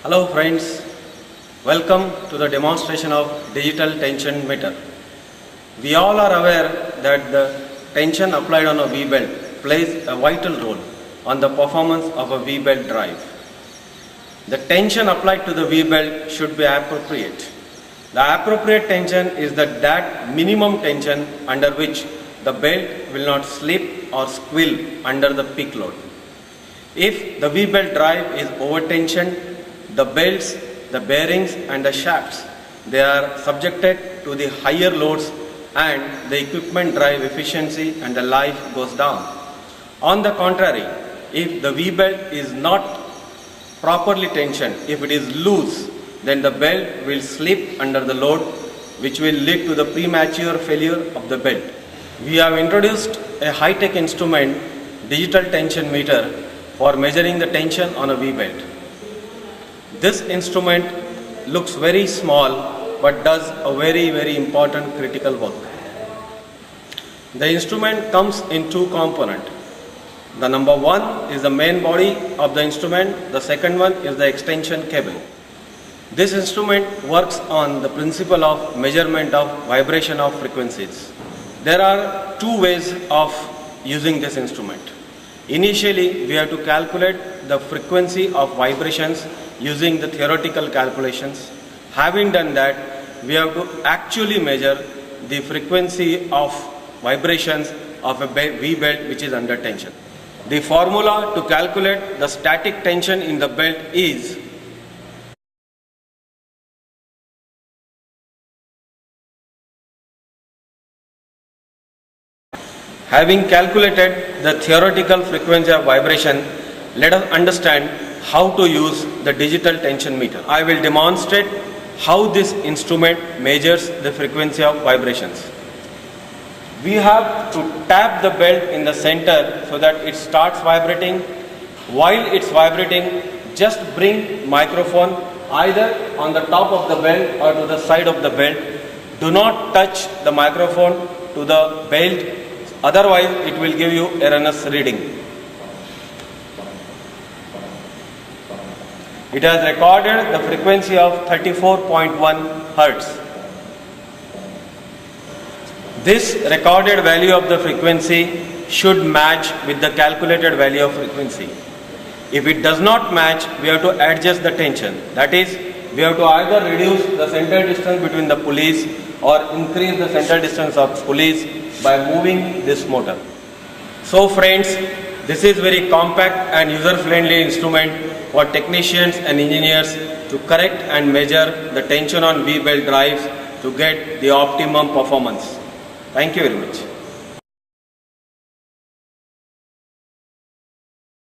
Hello friends, welcome to the demonstration of digital tension meter. We all are aware that the tension applied on a V-belt plays a vital role on the performance of a V-belt drive. The tension applied to the V-belt should be appropriate. The appropriate tension is that minimum tension under which the belt will not slip or squill under the peak load. If the V-belt drive is over-tensioned, the belts, the bearings and the shafts, they are subjected to the higher loads and the equipment drive efficiency and the life goes down. On the contrary, if the V-belt is not properly tensioned, if it is loose, then the belt will slip under the load, which will lead to the premature failure of the belt. We have introduced a high-tech instrument, digital tension meter, for measuring the tension on a V-belt. This instrument looks very small but does a very important critical work. The instrument comes in two components. The number one is the main body of the instrument, the second one is the extension cable. This instrument works on the principle of measurement of vibration of frequencies. There are two ways of using this instrument. Initially, we have to calculate the frequency of vibrations using the theoretical calculations. Having done that, we have to actually measure the frequency of vibrations of a V-belt which is under tension. The formula to calculate the static tension in the belt is having calculated the theoretical frequency of vibration, let us understand how to use the digital tension meter. I will demonstrate how this instrument measures the frequency of vibrations. We have to tap the belt in the center so that it starts vibrating. While it's vibrating, just bring microphone either on the top of the belt or to the side of the belt. Do not touch the microphone to the belt, otherwise it will give you erroneous reading. It has recorded the frequency of 34.1 Hertz. This recorded value of the frequency should match with the calculated value of frequency. If it does not match, we have to adjust the tension. That is, we have to either reduce the center distance between the pulleys or increase the center distance of pulleys by moving this motor. So friends, this is very compact and user-friendly instrument for technicians and engineers to correct and measure the tension on V-belt drives to get the optimum performance. Thank you very much.